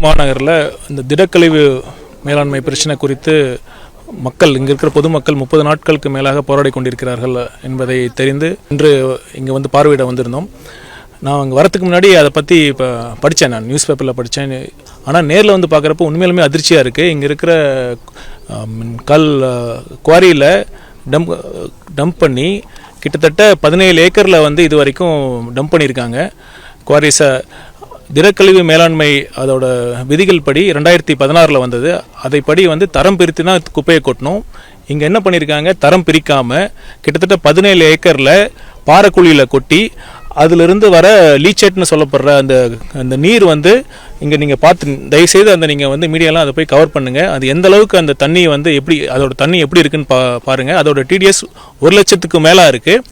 மாநகரில் இந்த திடக்கழிவு மேலாண்மை பிரச்சனை குறித்து மக்கள் இங்கே இருக்கிற பொதுமக்கள் 30 நாட்களுக்கு மேலாக போராடி கொண்டிருக்கிறார்கள் என்பதை தெரிந்து இன்று இங்கே வந்து பார்வையிட வந்திருந்தோம். நான் அங்கே வரத்துக்கு முன்னாடி அதை பற்றி இப்போ படித்தேன், நான் நியூஸ் பேப்பரில் படித்தேன். ஆனால் நேரில் வந்து பார்க்குறப்போ உண்மையிலுமே அதிர்ச்சியாக இருக்குது. இங்கே இருக்கிற குவாரியில் டம்ப் பண்ணி கிட்டத்தட்ட 17 ஏக்கரில் வந்து இது வரைக்கும் டம்ப் பண்ணியிருக்காங்க. குவாரிஸை திடக்கழிவு மேலாண்மை அதோட விதிகள் படி 2016 வந்தது. அதைப்படி வந்து தரம் பிரித்து தான் குப்பையை கொட்டணும். இங்கே என்ன பண்ணியிருக்காங்க, தரம் பிரிக்காமல் கிட்டத்தட்ட 17 ஏக்கரில் பாறைக்குழியில் கொட்டி அதிலிருந்து வர லீச்சேட்னு சொல்லப்படுற அந்த நீர் வந்து இங்கே நீங்கள் பார்த்து தயவுசெய்து அந்த நீங்கள் வந்து மீடியாலாம் அதை போய் கவர் பண்ணுங்கள். அது எந்த அளவுக்கு அந்த தண்ணி வந்து எப்படி அதோட தண்ணி எப்படி இருக்குன்னு பாருங்கள். அதோட TDS 1 லட்சத்துக்கு மேலே இருக்குது.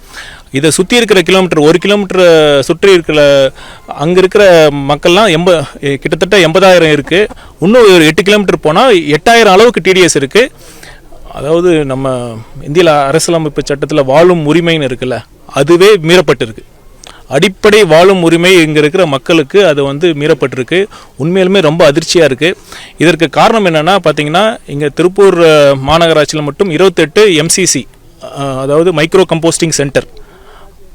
இதை சுற்றி இருக்கிற கிலோமீட்டர் 1 கிலோமீட்டர் சுற்றி இருக்கிற அங்கே இருக்கிற மக்கள்லாம் கிட்டத்தட்ட 80,000 இருக்குது. இன்னும் ஒரு 8 கிலோமீட்டர் போனால் 8,000 அளவுக்கு TDS இருக்குது. அதாவது நம்ம இந்திய அரசியலமைப்பு சட்டத்தில் வாழும் உரிமைன்னு இருக்குல்ல, அதுவே மீறப்பட்டிருக்கு. அடிப்படை வாழும் உரிமை இங்கே இருக்கிற மக்களுக்கு அது வந்து மீறப்பட்டிருக்கு. உண்மையிலுமே ரொம்ப அதிர்ச்சியாக இருக்குது. இதற்கு காரணம் என்னென்னா பார்த்தீங்கன்னா, இங்கே திருப்பூர் மாநகராட்சியில் மட்டும் 28 MCC, அதாவது மைக்ரோ கம்போஸ்டிங் சென்டர்,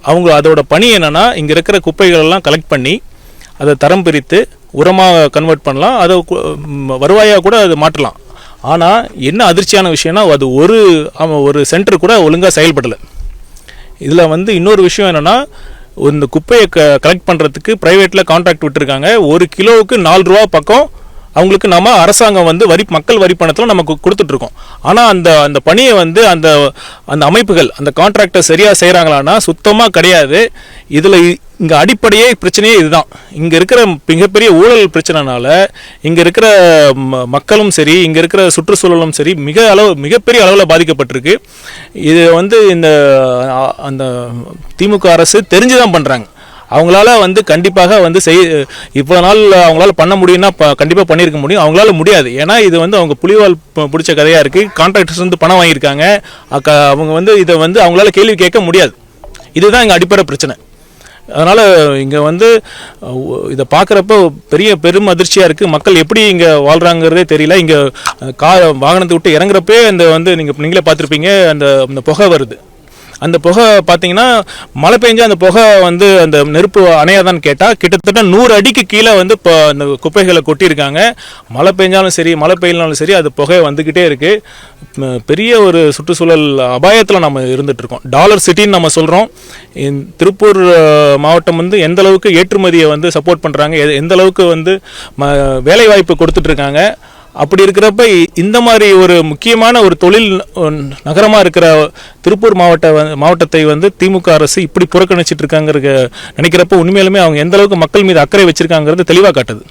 அவங்க அதோட பணி என்னென்னா இங்கே இருக்கிற குப்பைகளெல்லாம் கலெக்ட் பண்ணி அதை தரம் பிரித்து உரமாக கன்வெர்ட் பண்ணலாம், அதை வருவாயாக கூட அது மாற்றலாம். ஆனால் என்ன அதிர்ச்சியான விஷயம்னா, அது ஒரு சென்டர் கூட ஒழுங்காக செயல்படலை. இதில் வந்து இன்னொரு விஷயம் என்னென்னா, இந்த குப்பையை கலெக்ட் பண்ணுறதுக்கு ப்ரைவேட்டில் கான்ட்ராக்ட் விட்டுருக்காங்க. 1 கிலோவுக்கு 4 ரூபா பக்கம் அவங்களுக்கு நம்ம அரசாங்கம் வந்து மக்கள் வரி பணத்தில் நமக்கு கொடுத்துட்ருக்கோம். ஆனால் அந்த பணியை வந்து அந்த அமைப்புகள் அந்த கான்ட்ராக்டை சரியாக செய்கிறாங்களான்னா சுத்தமாக கிடையாது. இதில் இங்கே அடிப்படையே பிரச்சனையே இதுதான். இங்கே இருக்கிற மிகப்பெரிய ஊழல் பிரச்சனைனால இங்கே இருக்கிற மக்களும் சரி, இங்கே இருக்கிற சுற்றுச்சூழலும் சரி மிகப்பெரிய அளவில் பாதிக்கப்பட்டிருக்கு. இது வந்து அந்த திமுக அரசு தெரிஞ்சு தான் பண்ணுறாங்க. அவங்களால வந்து கண்டிப்பாக வந்து இவ்வளோ நாள் அவங்களால பண்ண முடியும்னா கண்டிப்பாக பண்ணியிருக்க முடியும். அவங்களால முடியாது. ஏன்னா இது வந்து அவங்க புலிவால் பிடிச்ச கதையாக இருக்குது. கான்ட்ராக்டர்ஸ் வந்து பணம் வாங்கியிருக்காங்க. அவங்க வந்து இதை வந்து அவங்களால கேள்வி கேட்க முடியாது. இதுதான் இங்கே அடிப்படை பிரச்சனை. அதனால் இங்கே வந்து இதை பார்க்குறப்போ பெரும் அதிர்ச்சியாக இருக்குது. மக்கள் எப்படி இங்கே வாழ்கிறாங்கிறதே தெரியல. இங்கே வாகனத்தை விட்டு இறங்குறப்பே நீங்களே பார்த்துருப்பீங்க, அந்த புகை வருது. அந்த புகை பார்த்தீங்கன்னா மழை பெஞ்சா அந்த புகை வந்து அந்த நெருப்பு அணையாதான்னு கேட்டால் கிட்டத்தட்ட 100 அடிக்கு கீழே வந்து இப்போ அந்த குப்பைகளை கொட்டியிருக்காங்க. மழை பெஞ்சாலும் சரி, மழை பெய்யலாலும் சரி, அது புகை வந்துக்கிட்டே இருக்குது. பெரிய ஒரு சுற்றுச்சூழல் அபாயத்தில் நம்ம இருந்துகிட்ருக்கோம். டாலர் சிட்டின்னு நம்ம சொல்கிறோம். திருப்பூர் மாவட்டம் வந்து எந்த அளவுக்கு ஏற்றுமதியை வந்து சப்போர்ட் பண்ணுறாங்க, எந்த அளவுக்கு வந்து வேலைவாய்ப்பு கொடுத்துட்ருக்காங்க. அப்படி இருக்கிறப்ப இந்த மாதிரி ஒரு முக்கியமான ஒரு தொழில் நகரமாக இருக்கிற திருப்பூர் மாவட்டத்தை வந்து திமுக அரசு இப்படி புறக்கணிச்சிட்டு இருக்காங்க நினைக்கிறப்ப உண்மையிலுமே அவங்க எந்த அளவுக்கு மக்கள் மீது அக்கறை வச்சிருக்காங்கிறது தெளிவாக காட்டுது.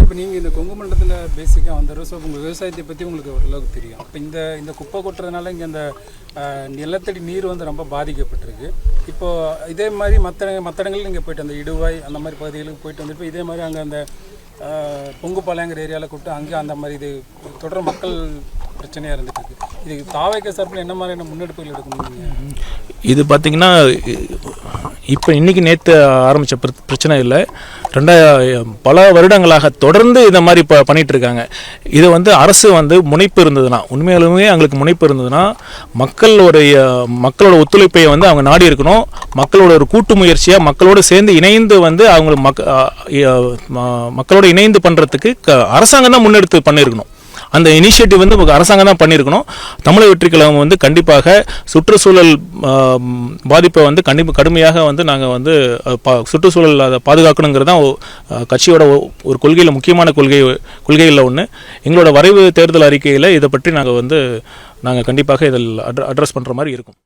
இப்போ நீங்கள் இந்த கொங்கு மண்டலத்தில் பேசிக்காக வந்துடுறோம். ஸோ உங்கள் விவசாயத்தை பற்றி உங்களுக்கு ஓரளவுக்கு தெரியும். அப்போ இந்த குப்பை கொட்டுறதுனால இங்கே அந்த நிலத்தடி நீர் வந்து ரொம்ப பாதிக்கப்பட்டிருக்கு. இப்போது இதே மாதிரி மற்ற இடங்கள் நீங்கள் போயிட்டு அந்த இடுவாய் அந்த மாதிரி பகுதிகளுக்கு போயிட்டு வந்துட்டு இதே மாதிரி அங்கே அந்த பொங்குப்பாளையங்கிற ஏரியாவில் கூப்பிட்டு அங்கே அந்த மாதிரி இது தொடர் மக்கள் பிரச்சனையாக இருந்துட்டு இருக்கு. இது தாவேக சார்பில் என்ன மாதிரியான முன்னெடுப்புகள் எடுக்கணும்? இது பார்த்திங்கன்னா இப்போ இன்றைக்கி நேற்று ஆரம்பித்த பிரச்சனை இல்லை. பல வருடங்களாக தொடர்ந்து இதை மாதிரி பண்ணிகிட்ருக்காங்க. இதை வந்து அரசு வந்து முனைப்பு இருந்ததுன்னா, உண்மையாலுமே அவங்களுக்கு முனைப்பு இருந்ததுன்னா மக்களோட ஒத்துழைப்பை வந்து அவங்க நாடி இருக்கணும். மக்களோட ஒரு கூட்டு முயற்சியாக மக்களோடு சேர்ந்து இணைந்து வந்து அவங்க மக்களோட இணைந்து பண்ணுறதுக்கு அரசாங்கம் தான் முன்னெடுத்து பண்ணியிருக்கணும். அந்த இனிஷியேட்டிவ் வந்து அரசாங்கம் தான் பண்ணியிருக்கணும். தமிழக வெற்றி கழகம் வந்து கண்டிப்பாக சுற்றுச்சூழல் பாதிப்பை வந்து கடுமையாக வந்து நாங்கள் வந்து சுற்றுச்சூழல் அதை பாதுகாக்கணுங்கிறது தான் கட்சியோட ஒரு கொள்கையில் முக்கியமான கொள்கைகளில் ஒன்று. எங்களோட வரைவு தேர்தல் அறிக்கையில் இதை பற்றி நாங்கள் கண்டிப்பாக இதில் அட்ரஸ் பண்ணுற மாதிரி இருக்கும்.